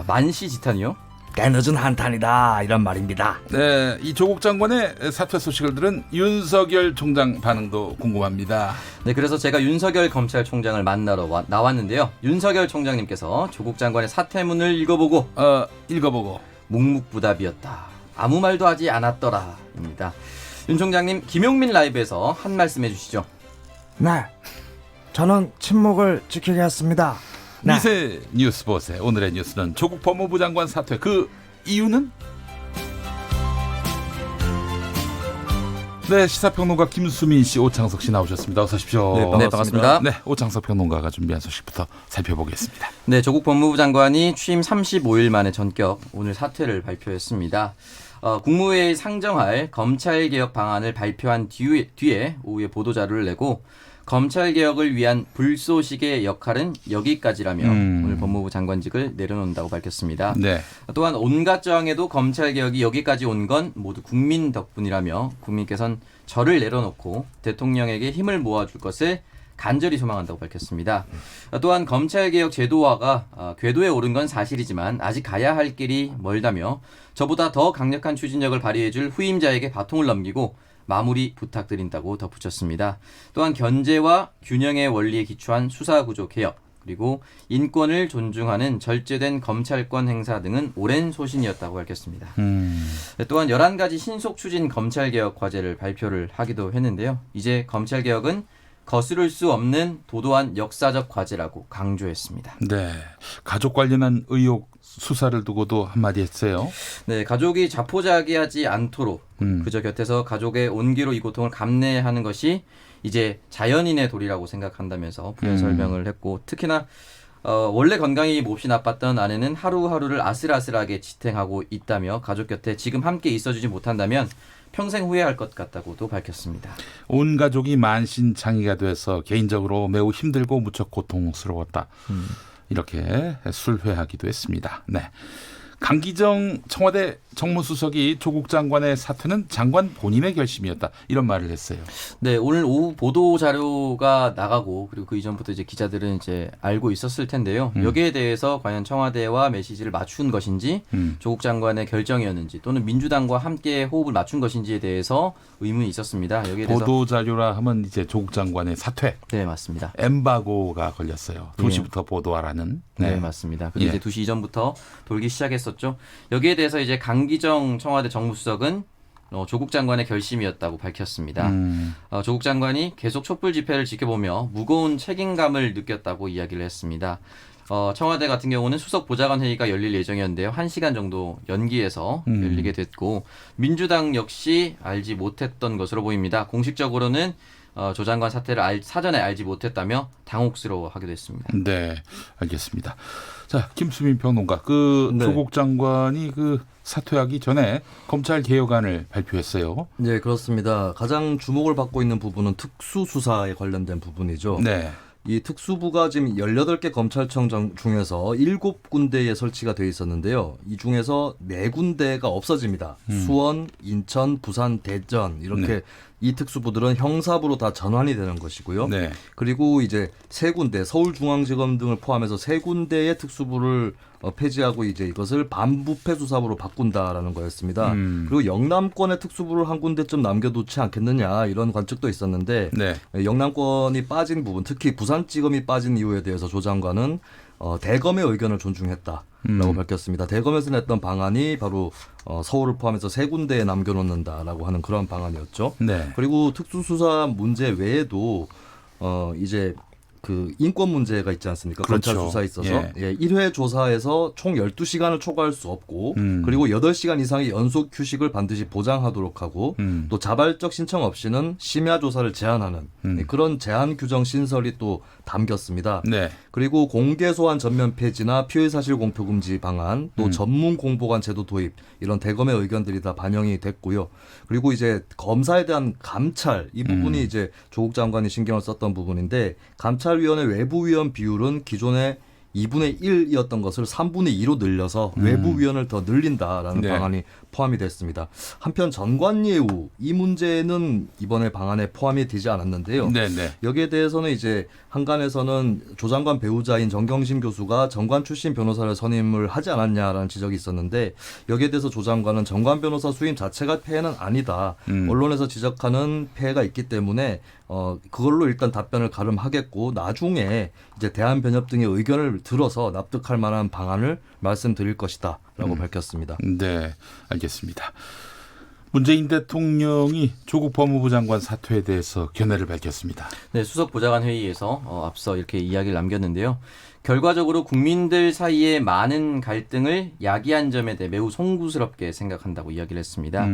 만시지탄이요? 깨늦은 한탄이다 이런 말입니다. 네, 이 조국 장관의 사퇴 소식을 들은 윤석열 총장 반응도 궁금합니다. 네, 그래서 제가 윤석열 검찰총장을 만나러 나왔는데요. 윤석열 총장님께서 조국 장관의 사퇴문을 읽어보고 묵묵부답이었다. 아무 말도 하지 않았더라입니다. 윤 총장님, 김용민 라이브에서 한 말씀 해주시죠. 네, 저는 침묵을 지키겠습니다. 미세 뉴스 보세. 오늘의 뉴스는 조국 법무부 장관 사퇴. 그 이유는? 네, 시사평론가 김수민 씨, 오창석 씨 나오셨습니다. 어서 오십시오. 네, 반갑습니다. 네, 오창석 평론가가 준비한 소식부터 살펴보겠습니다. 네, 조국 법무부 장관이 취임 35일 만에 전격 오늘 사퇴를 발표했습니다. 국무회의에 상정할 검찰개혁 방안을 발표한 뒤에 오후에 보도자료를 내고 검찰개혁을 위한 불쏘시개의 역할은 여기까지라며 오늘 법무부 장관직을 내려놓는다고 밝혔습니다. 네. 또한 온갖 저항에도 검찰개혁이 여기까지 온 건 모두 국민 덕분이라며 국민께서는 저를 내려놓고 대통령에게 힘을 모아줄 것을 간절히 소망한다고 밝혔습니다. 또한 검찰개혁 제도화가 궤도에 오른 건 사실이지만 아직 가야 할 길이 멀다며 저보다 더 강력한 추진력을 발휘해줄 후임자에게 바통을 넘기고 마무리 부탁드린다고 덧붙였습니다. 또한 견제와 균형의 원리에 기초한 수사구조 개혁, 그리고 인권을 존중하는 절제된 검찰권 행사 등은 오랜 소신이었다고 밝혔습니다. 또한 11가지 신속 추진 검찰개혁 과제를 발표를 하기도 했는데요. 이제 검찰개혁은 거스를 수 없는 도도한 역사적 과제라고 강조했습니다. 네, 가족 관련한 의혹 수사를 두고도 한마디 했어요. 네, 가족이 자포자기하지 않도록 그저 곁에서 가족의 온기로 이 고통을 감내하는 것이 이제 자연인의 도리라고 생각한다면서 부연 설명을 했고, 특히나 원래 건강이 몹시 나빴던 아내는 하루하루를 아슬아슬하게 지탱하고 있다며 가족 곁에 지금 함께 있어주지 못한다면 평생 후회할 것 같다고도 밝혔습니다. 온 가족이 만신창이가 돼서 개인적으로 매우 힘들고 무척 고통스러웠다. 이렇게 술회하기도 했습니다. 네. 강기정 청와대 정무수석이 조국 장관의 사퇴는 장관 본인의 결심이었다. 이런 말을 했어요. 네, 오늘 오후 보도 자료가 나가고 그리고 그 이전부터 이제 기자들은 이제 알고 있었을 텐데요. 여기에 대해서 과연 청와대와 메시지를 맞춘 것인지 조국 장관의 결정이었는지 또는 민주당과 함께 호흡을 맞춘 것인지에 대해서 의문이 있었습니다. 여기에 대해서 보도 자료라 하면 이제 조국 장관의 사퇴. 네, 맞습니다. 엠바고가 걸렸어요. 2시부터 보도하라는. 네, 맞습니다. 그리고 이제 2시 이전부터 돌기 시작했었죠. 여기에 대해서 이제 강기정 청와대 정무수석은 조국 장관의 결심이었다고 밝혔습니다. 조국 장관이 계속 촛불 집회를 지켜보며 무거운 책임감을 느꼈다고 이야기를 했습니다. 청와대 같은 경우는 수석 보좌관 회의가 열릴 예정이었는데요. 1시간 정도 연기해서 열리게 됐고 민주당 역시 알지 못했던 것으로 보입니다. 공식적으로는 조 장관 사태를 사전에 알지 못했다며 당혹스러워하기도 했습니다. 네, 알겠습니다. 자, 김수민 평론가, 네. 조국 장관이 사퇴하기 전에 검찰 개혁안을 발표했어요. 네, 그렇습니다. 가장 주목을 받고 있는 부분은 특수수사에 관련된 부분이죠. 네. 이 특수부가 지금 18개 검찰청 중에서 7군데에 설치가 돼 있었는데요. 이 중에서 4군데가 없어집니다. 수원, 인천, 부산, 대전 이렇게 네. 이 특수부들은 형사부로 다 전환이 되는 것이고요. 네. 그리고 이제 3군데, 서울중앙지검 등을 포함해서 3군데의 특수부를 폐지하고 이제 이것을 반부패 수사부로 바꾼다라는 거였습니다. 그리고 영남권의 특수부를 한 군데쯤 남겨두지 않겠느냐 이런 관측도 있었는데 네. 영남권이 빠진 부분, 특히 부산지검이 빠진 이유에 대해서 조 장관은 대검의 의견을 존중했다라고 밝혔습니다. 대검에서 냈던 방안이 바로 서울을 포함해서 3군데에 남겨놓는다라고 하는 그런 방안이었죠. 네. 그리고 특수수사 문제 외에도 이제 그 인권 문제가 있지 않습니까? 그렇죠. 검찰 수사에 있어서 예. 1회 조사에서 총 12시간을 초과할 수 없고 그리고 8시간 이상의 연속 휴식을 반드시 보장하도록 하고 또 자발적 신청 없이는 심야 조사를 제한하는 그런 제한 규정 신설이 또 담겼습니다. 네. 그리고 공개 소환 전면 폐지나 피의 사실 공표 금지 방안, 또 전문 공보관 제도 도입 이런 대검의 의견들이 다 반영이 됐고요. 그리고 이제 검사에 대한 감찰 이 부분이 이제 조국 장관이 신경을 썼던 부분인데 감찰위원회 외부위원 비율은 기존에 2분의 1이었던 것을 3분의 2로 늘려서 외부위원을 더 늘린다라는 네. 방안이 포함이 됐습니다. 한편 전관예우 이 문제는 이번에 방안에 포함이 되지 않았는데요. 네, 네. 여기에 대해서는 이제 한간에서는 조 장관 배우자인 정경심 교수가 정관 출신 변호사를 선임을 하지 않았냐라는 지적이 있었는데 여기에 대해서 조 장관은 정관 변호사 수임 자체가 폐해는 아니다. 언론에서 지적하는 폐해가 있기 때문에 그걸로 일단 답변을 가름하겠고 나중에 이제 대한변협 등의 의견을 들어서 납득할 만한 방안을 말씀드릴 것이다 라고 밝혔습니다. 네, 알겠습니다. 문재인 대통령이 조국 법무부 장관 사퇴에 대해서 견해를 밝혔습니다. 네, 수석 보좌관 회의에서 앞서 이렇게 이야기를 남겼는데요. 결과적으로 국민들 사이에 많은 갈등을 야기한 점에 대해 매우 송구스럽게 생각한다고 이야기를 했습니다.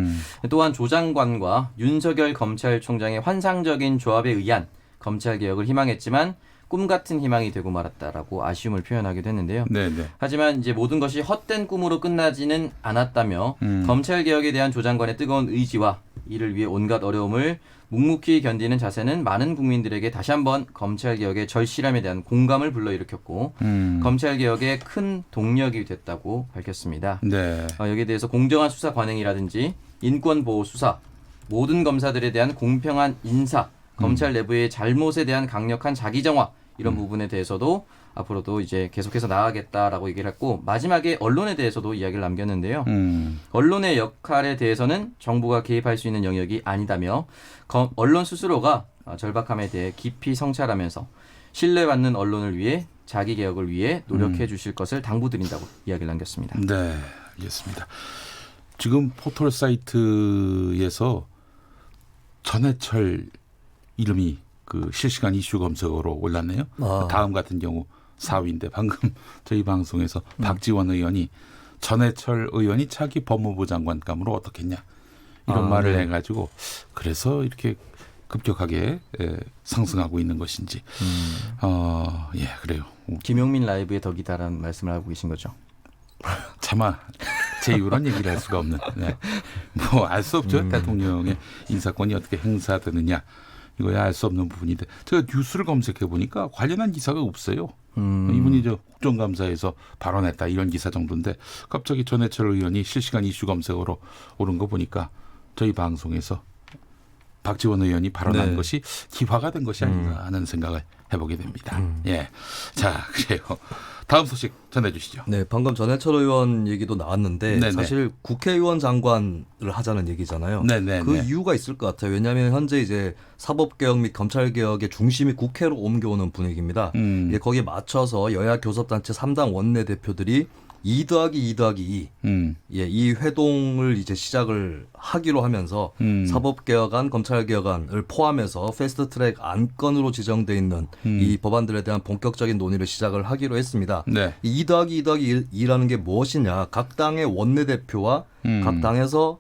또한 조 장관과 윤석열 검찰총장의 환상적인 조합에 의한 검찰개혁을 희망했지만 꿈같은 희망이 되고 말았다라고 아쉬움을 표현하기도 했는데요. 네네. 하지만 이제 모든 것이 헛된 꿈으로 끝나지는 않았다며 검찰개혁에 대한 조 장관의 뜨거운 의지와 이를 위해 온갖 어려움을 묵묵히 견디는 자세는 많은 국민들에게 다시 한번 검찰개혁의 절실함에 대한 공감을 불러일으켰고 검찰개혁의 큰 동력이 됐다고 밝혔습니다. 네. 여기에 대해서 공정한 수사 관행이라든지 인권보호 수사, 모든 검사들에 대한 공평한 인사, 검찰 내부의 잘못에 대한 강력한 자기정화 이런 부분에 대해서도 앞으로도 이제 계속해서 나아가겠다라고 얘기를 했고 마지막에 언론에 대해서도 이야기를 남겼는데요. 언론의 역할에 대해서는 정부가 개입할 수 있는 영역이 아니다며 언론 스스로가 절박함에 대해 깊이 성찰하면서 신뢰받는 언론을 위해 자기 개혁을 위해 노력해 주실 것을 당부드린다고 이야기를 남겼습니다. 네, 알겠습니다. 지금 포털 사이트에서 전해철 이름이 실시간 이슈 검색어로 올랐네요. 다음 같은 경우 4위인데 방금 저희 방송에서 박지원 의원이 전해철 의원이 차기 법무부 장관감으로 어떻겠냐 이런 말을 네. 해가지고 그래서 이렇게 급격하게 상승하고 있는 것인지 예 그래요. 김용민 라이브의 덕이다라는 말씀을 하고 계신 거죠. 차마 제 이후로는 얘기를 할 수가 없는 네. 뭐 알 수 없죠. 대통령의 인사권이 어떻게 행사되느냐 이거야 알 수 없는 부분인데 제가 뉴스를 검색해 보니까 관련한 기사가 없어요. 이분이 저 국정감사에서 발언했다 이런 기사 정도인데 갑자기 전해철 의원이 실시간 이슈 검색어로 오른 거 보니까 저희 방송에서 박지원 의원이 발언한 것이 기화가 된 것이 아닌가 하는 생각을 해보게 됩니다. 예, 자 그래요. 다음 소식 전해주시죠. 네, 방금 전해철 의원 얘기도 나왔는데 네네. 사실 국회의원 장관을 하자는 얘기잖아요. 네네. 그 이유가 있을 것 같아요. 왜냐하면 현재 이제 사법개혁 및 검찰개혁의 중심이 국회로 옮겨오는 분위기입니다. 예, 거기에 맞춰서 여야 교섭단체 3당 원내대표들이 2+2+2 예, 이 회동을 이제 시작을 하기로 하면서 사법개혁안, 검찰개혁안을 포함해서 패스트트랙 안건으로 지정돼 있는 이 법안들에 대한 본격적인 논의를 시작을 하기로 했습니다. 네. 이 2+2+2라는 게 무엇이냐? 각 당의 원내대표와 각 당에서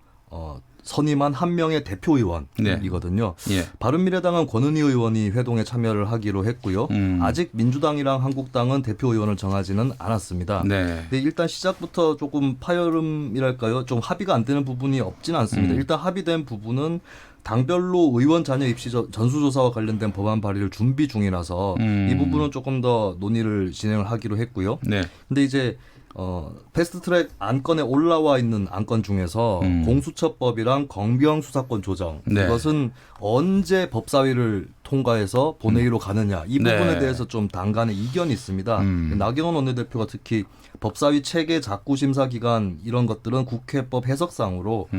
선임한 한 명의 대표의원이거든요. 예. 바른미래당은 권은희 의원이 회동에 참여를 하기로 했고요. 아직 민주당이랑 한국당은 대표의원을 정하지는 않았습니다. 네. 근데 일단 시작부터 조금 파열음이랄까요? 좀 합의가 안 되는 부분이 없지는 않습니다. 일단 합의된 부분은 당별로 의원 자녀 입시 전수조사와 관련된 법안 발의를 준비 중이라서 이 부분은 조금 더 논의를 진행을 하기로 했고요. 네. 근데 이제 패스트트랙 안건에 올라와 있는 안건 중에서 공수처법이랑 검경수사권 조정 네. 이것은 언제 법사위를 통과해서 본회의로 가느냐 이 부분에 네. 대해서 좀 당간의 이견이 있습니다. 나경원 원내대표가 특히 법사위 체계 작구 심사 기간 이런 것들은 국회법 해석상으로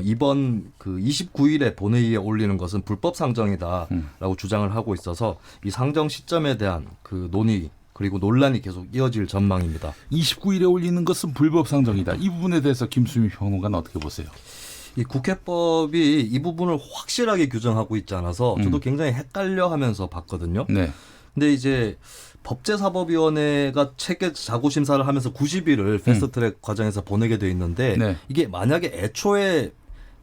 이번 그 29일에 본회의에 올리는 것은 불법 상정이다라고 주장을 하고 있어서 이 상정 시점에 대한 그 논의 그리고 논란이 계속 이어질 전망입니다. 29일에 올리는 것은 불법 상정이다. 이 부분에 대해서 김수미 평론가는 어떻게 보세요? 이 국회법이 이 부분을 확실하게 규정하고 있지 않아서 저도 굉장히 헷갈려하면서 봤거든요. 네. 근데 이제 법제사법위원회가 체계 자구 심사를 하면서 90일을 패스트트랙 과정에서 보내게 돼 있는데 네. 이게 만약에 애초에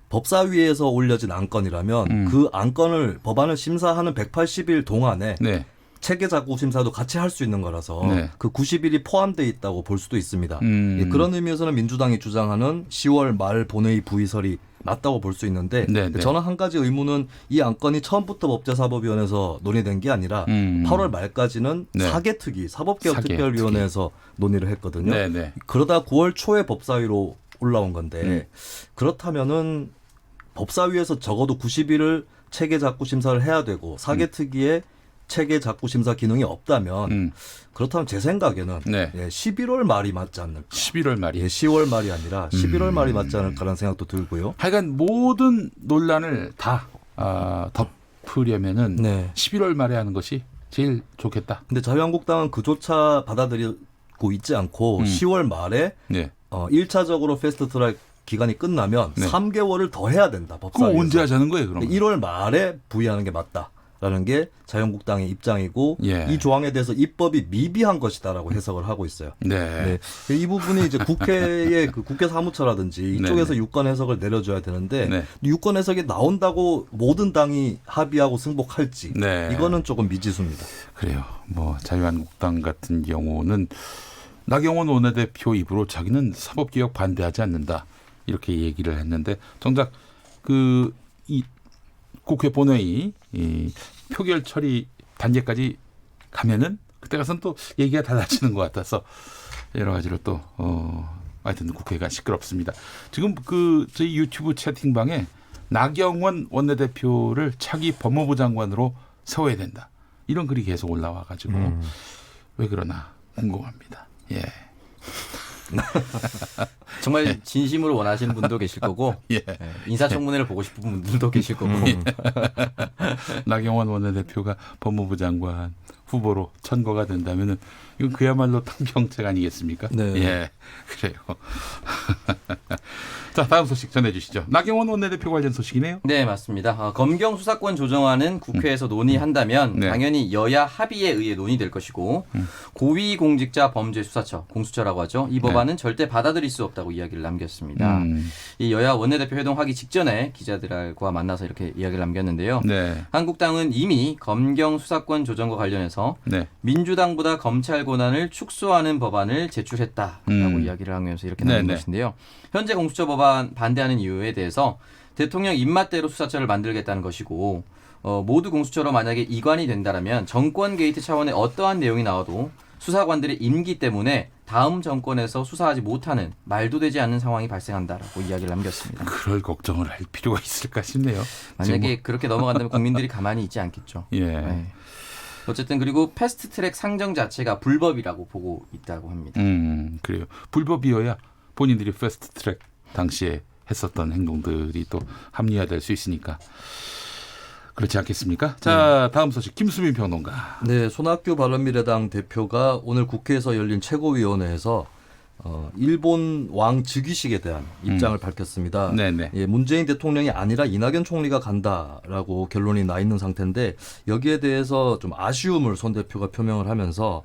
법사위에서 올려진 안건이라면 그 안건을 법안을 심사하는 180일 동안에 네. 체계 자구 심사도 같이 할 수 있는 거라서 네. 그 90일이 포함되어 있다고 볼 수도 있습니다. 예, 그런 의미에서는 민주당이 주장하는 10월 말 본회의 부의설이 맞다고 볼 수 있는데 네, 네. 저는 한 가지 의문은 이 안건이 처음부터 법제사법위원회에서 논의된 게 아니라 8월 말까지는 네. 사개특위 사법개혁특별위원회에서 논의를 했거든요. 네, 네. 그러다 9월 초에 법사위로 올라온 건데 그렇다면은 법사위에서 적어도 90일을 체계 자구 심사를 해야 되고 사개특위에 체계 자구 심사 기능이 없다면 그렇다면 제 생각에는 네. 예, 11월 말이 맞지 않을까. 11월 말이. 예, 10월 말이 아니라 11월 말이 맞지 않을까라는 생각도 들고요. 하여간 모든 논란을 다 덮으려면은 11월 말에 하는 것이 제일 좋겠다. 근데 자유한국당은 그조차 받아들이고 있지 않고 10월 말에 1차적으로 패스트트랙 기간이 끝나면 3개월을 더 해야 된다. 법사위에서. 그럼 언제 하자는 거예요? 그러면? 1월 말에 부의하는 게 맞다라는 게 자유한국당의 입장이고 이 조항에 대해서 입법이 미비한 것이다라고 해석을 하고 있어요. 네. 이 부분이 이제 국회의 그 국회 사무처라든지 이쪽에서 유권 해석을 내려줘야 되는데 유권 해석이 나온다고 모든 당이 합의하고 승복할지 이거는 조금 미지수입니다. 그래요. 뭐 자유한국당 같은 경우는 나경원 원내대표 입으로 자기는 사법개혁 반대하지 않는다 이렇게 얘기를 했는데 정작 그 이 국회 본회의 이 표결 처리 단계까지 가면은 그때 가서는 또 얘기가 달라지는 것 같아서 여러 가지로 또 하여튼 국회가 시끄럽습니다. 지금 그 저희 유튜브 채팅방에 나경원 원내대표를 차기 법무부 장관으로 세워야 된다 이런 글이 계속 올라와가지고 왜 그러나 궁금합니다. 예. 정말 진심으로 원하시는 분도 계실 거고 인사청문회를 보고 싶은 분들도 계실 거고 나경원 원내대표가 법무부 장관 후보로 천거가 된다면은 이건 그야말로 탕평책 아니겠습니까? 네. 예, 그래요. 자, 다음 소식 전해주시죠. 나경원 원내대표 관련 소식이네요. 네, 맞습니다. 검경 수사권 조정안은 국회에서 논의한다면 당연히 여야 합의에 의해 논의될 것이고 고위공직자 범죄수사처, 공수처라고 하죠. 이 법안은 절대 받아들일 수 없다고 이야기를 남겼습니다. 이 여야 원내대표 회동하기 직전에 기자들과 만나서 이렇게 이야기를 남겼는데요. 한국당은 이미 검경 수사권 조정과 관련해서 민주당보다 검찰 권한을 축소하는 법안을 제출했다라고 이야기를 하면서 이렇게 나온 것인데요. 현재 공수처 법안 반대하는 이유에 대해서 대통령 입맛대로 수사처를 만들겠다는 것이고 모두 공수처로 만약에 이관이 된다면 정권 게이트 차원의 어떠한 내용이 나와도 수사관들의 임기 때문에 다음 정권에서 수사하지 못하는 말도 되지 않는 상황이 발생한다라고 이야기를 남겼습니다. 그럴 걱정을 할 필요가 있을까 싶네요. 만약에 그렇게 넘어간다면 국민들이 가만히 있지 않겠죠. 예. 네. 어쨌든 그리고 패스트트랙 상정 자체가 불법이라고 보고 있다고 합니다. 그래요. 불법이어야 본인들이 패스트트랙 당시에 했었던 행동들이 또 합리화될 수 있으니까 그렇지 않겠습니까? 자, 다음 소식 김수민 평론가. 네, 손학규 바른미래당 대표가 오늘 국회에서 열린 최고위원회에서 일본 왕 즉위식에 대한 입장을 밝혔습니다. 네네. 예, 문재인 대통령이 아니라 이낙연 총리가 간다라고 결론이 나 있는 상태인데 여기에 대해서 좀 아쉬움을 손 대표가 표명을 하면서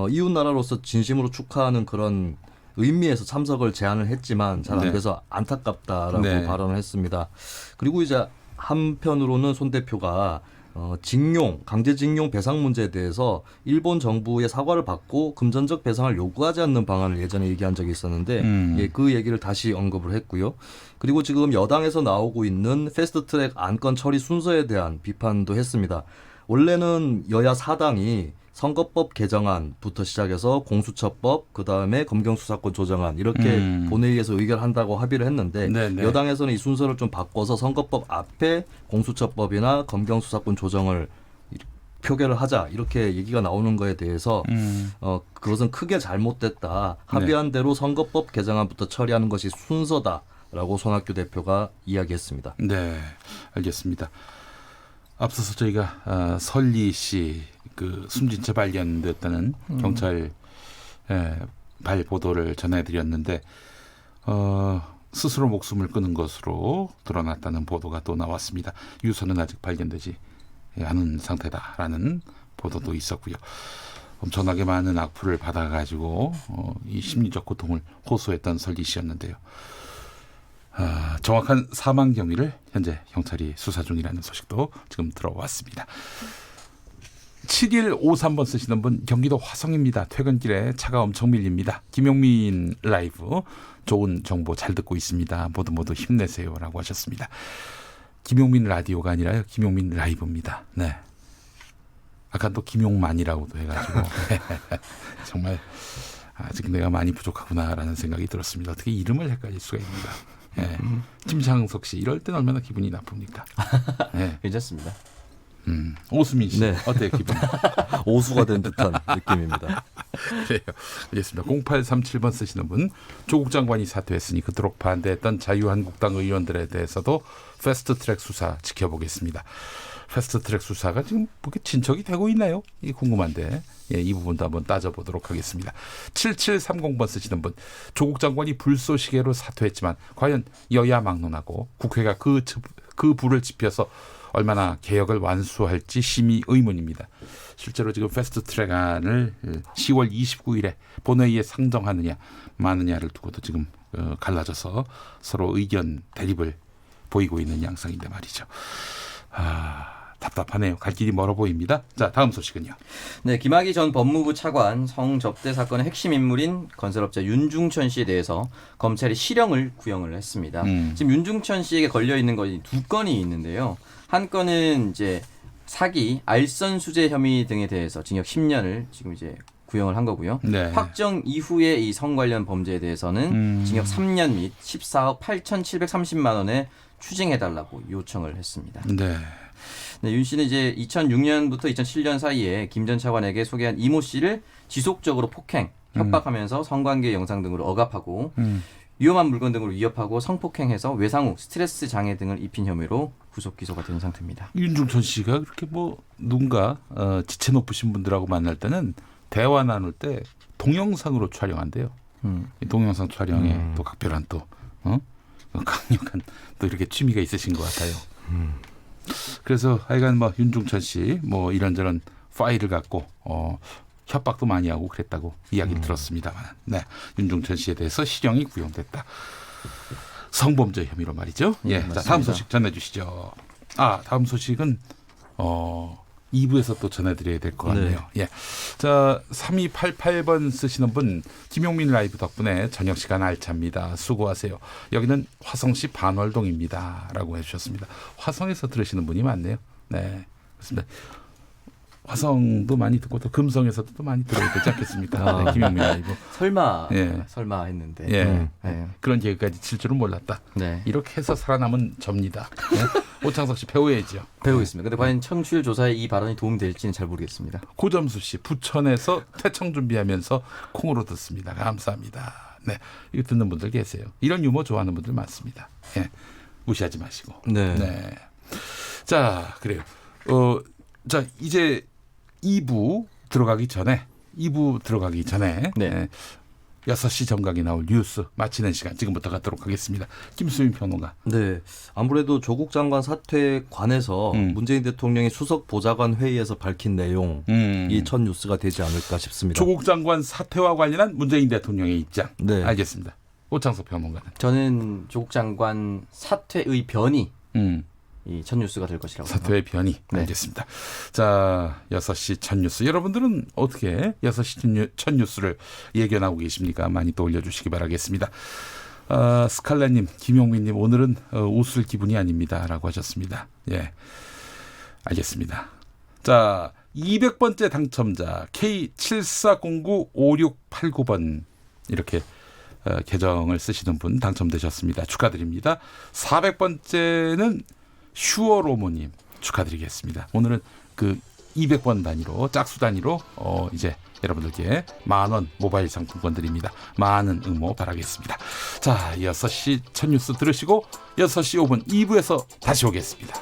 이웃 나라로서 진심으로 축하하는 그런 의미에서 참석을 제안을 했지만 잘 안 돼서 안타깝다라고 네. 발언을 했습니다. 그리고 이제 한편으로는 손 대표가 강제징용 배상 문제에 대해서 일본 정부의 사과를 받고 금전적 배상을 요구하지 않는 방안을 예전에 얘기한 적이 있었는데 예, 그 얘기를 다시 언급을 했고요. 그리고 지금 여당에서 나오고 있는 패스트트랙 안건 처리 순서에 대한 비판도 했습니다. 원래는 여야 4당이 선거법 개정안부터 시작해서 공수처법, 그다음에 검경수사권 조정안 이렇게 본회의에서 의결한다고 합의를 했는데 네네. 여당에서는 이 순서를 좀 바꿔서 선거법 앞에 공수처법이나 검경수사권 조정을 표결을 하자 이렇게 얘기가 나오는 거에 대해서 그것은 크게 잘못됐다. 합의한 대로 선거법 개정안부터 처리하는 것이 순서다라고 손학규 대표가 이야기했습니다. 네, 알겠습니다. 앞서서 저희가 설리 씨 그 숨진 채 발견됐다는 경찰 발 보도를 전해드렸는데 스스로 목숨을 끊은 것으로 드러났다는 보도가 또 나왔습니다. 유서는 아직 발견되지 않은 상태다라는 보도도 있었고요. 엄청나게 많은 악플을 받아가지고 이 심리적 고통을 호소했던 설리 씨였는데요. 정확한 사망 경위를 현재 경찰이 수사 중이라는 소식도 지금 들어왔습니다. 7153번 쓰시는 분 경기도 화성입니다. 퇴근길에 차가 엄청 밀립니다. 김용민 라이브 좋은 정보 잘 듣고 있습니다. 모두 힘내세요라고 하셨습니다. 김용민 라디오가 아니라요. 김용민 라이브입니다. 네. 아까 또 김용만이라고도 해가지고 정말 아직 내가 많이 부족하구나라는 생각이 들었습니다. 어떻게 이름을 헷갈릴 수가 있는가. 네. 김창석 씨 이럴 땐 얼마나 기분이 나쁩니까? 네. 괜찮습니다. 오수민 씨 네. 어때요 기분? 오수가 된 듯한 느낌입니다. 그래요. 알겠습니다. 0837번 쓰시는 분 조국 장관이 사퇴했으니 그토록 반대했던 자유한국당 의원들에 대해서도 패스트트랙 수사 지켜보겠습니다. 패스트트랙 수사가 지금 그렇게 진척이 되고 있나요? 이게 궁금한데 이 부분도 한번 따져보도록 하겠습니다. 7730번 쓰시는 분 조국 장관이 불쏘시개로 사퇴했지만 과연 여야 막론하고 국회가 그 불을 지펴서 얼마나 개혁을 완수할지 심히 의문입니다. 실제로 지금 패스트트랙안을 10월 29일에 본회의에 상정하느냐 마느냐를 두고도 지금 갈라져서 서로 의견 대립을 보이고 있는 양상인데 말이죠. 답답하네요. 갈 길이 멀어 보입니다. 자, 다음 소식은요. 네, 김학의 전 법무부 차관 성접대 사건의 핵심 인물인 건설업자 윤중천 씨에 대해서 검찰이 실형을 구형을 했습니다. 지금 윤중천 씨에게 걸려 있는 것이 2건이 있는데요. 한 건은 이제 사기, 알선 수재 혐의 등에 대해서 징역 10년을 지금 이제 구형을 한 거고요. 네. 확정 이후에 이 성 관련 범죄에 대해서는 징역 3년 및 14억 8,730만 원에 추징해달라고 요청을 했습니다. 네. 네, 윤 씨는 이제 2006년부터 2007년 사이에 김 전 차관에게 소개한 이모 씨를 지속적으로 폭행, 협박하면서 성관계 영상 등으로 억압하고 위험한 물건 등으로 위협하고 성폭행해서 외상 후 스트레스 장애 등을 입힌 혐의로 구속 기소가 된 상태입니다. 윤중천 씨가 그렇게 누군가 지체 높으신 분들하고 만날 때는 대화 나눌 때 동영상으로 촬영한대요. 이 동영상 촬영에 또 각별한 또 강력한 또 이렇게 취미가 있으신 것 같아요. 그래서 하여간 윤중천 씨 이런저런 파일을 갖고 협박도 많이 하고 그랬다고 이야기를 들었습니다만, 네, 윤중천 씨에 대해서 실형이 구형됐다. 성범죄 혐의로 말이죠. 예, 자, 다음 소식 전해주시죠. 다음 소식은 2부에서 또 전해드려야 될 것 같네요. 네. 예, 자, 3288번 쓰시는 분 김용민 라이브 덕분에 저녁 시간 알찹니다. 수고하세요. 여기는 화성시 반월동입니다. 라고 해주셨습니다. 화성에서 들으시는 분이 많네요. 네, 그렇습니다. 화성도 많이 듣고 또 금성에서도 또 많이 들어야 되지 않겠습니까? 네, 김용민 라이브. 설마 했는데. 예. 그런 개그까지 칠 줄은 몰랐다. 네. 이렇게 해서 살아남은 접니다. 네. 오창석 씨 배워야죠. 배우겠습니다. 근데 과연 청취율 조사에 이 발언이 도움이 될지는 잘 모르겠습니다. 고점수 씨 부천에서 퇴청 준비하면서 콩으로 듣습니다. 감사합니다. 네, 이거 듣는 분들 계세요. 이런 유머 좋아하는 분들 많습니다. 예. 무시하지 마시고. 네. 자, 그래요. 자, 이제 2부 들어가기 전에 네. 6시 정각이 나올 뉴스 마치는 시간 지금부터 갖도록 하겠습니다. 김수민 평론가. 네, 아무래도 조국 장관 사퇴에 관해서 문재인 대통령이 수석 보좌관 회의에서 밝힌 내용이 첫 뉴스가 되지 않을까 싶습니다. 조국 장관 사퇴와 관련한 문재인 대통령의 입장. 네. 알겠습니다. 오창석 평론가는. 저는 조국 장관 사퇴의 변이 이 첫 뉴스가 될 것이라고 사퇴의 변이. 네. 알겠습니다. 자, 6시 첫 뉴스. 여러분들은 어떻게 6시 첫 뉴스를 예견하고 계십니까? 많이 또 올려주시기 바라겠습니다. 스칼렛님, 김용민님, 오늘은 웃을 기분이 아닙니다. 라고 하셨습니다. 예, 알겠습니다. 자, 200번째 당첨자 K74095689번 이렇게 계정을 쓰시는 분 당첨되셨습니다. 축하드립니다. 400번째는 슈어로모님 축하드리겠습니다. 오늘은 그 200번 단위로 짝수 단위로 이제 여러분들께 10,000원 모바일 상품권 드립니다. 많은 응모 바라겠습니다. 자, 6시 첫 뉴스 들으시고 6시 5분 2부에서 다시 오겠습니다.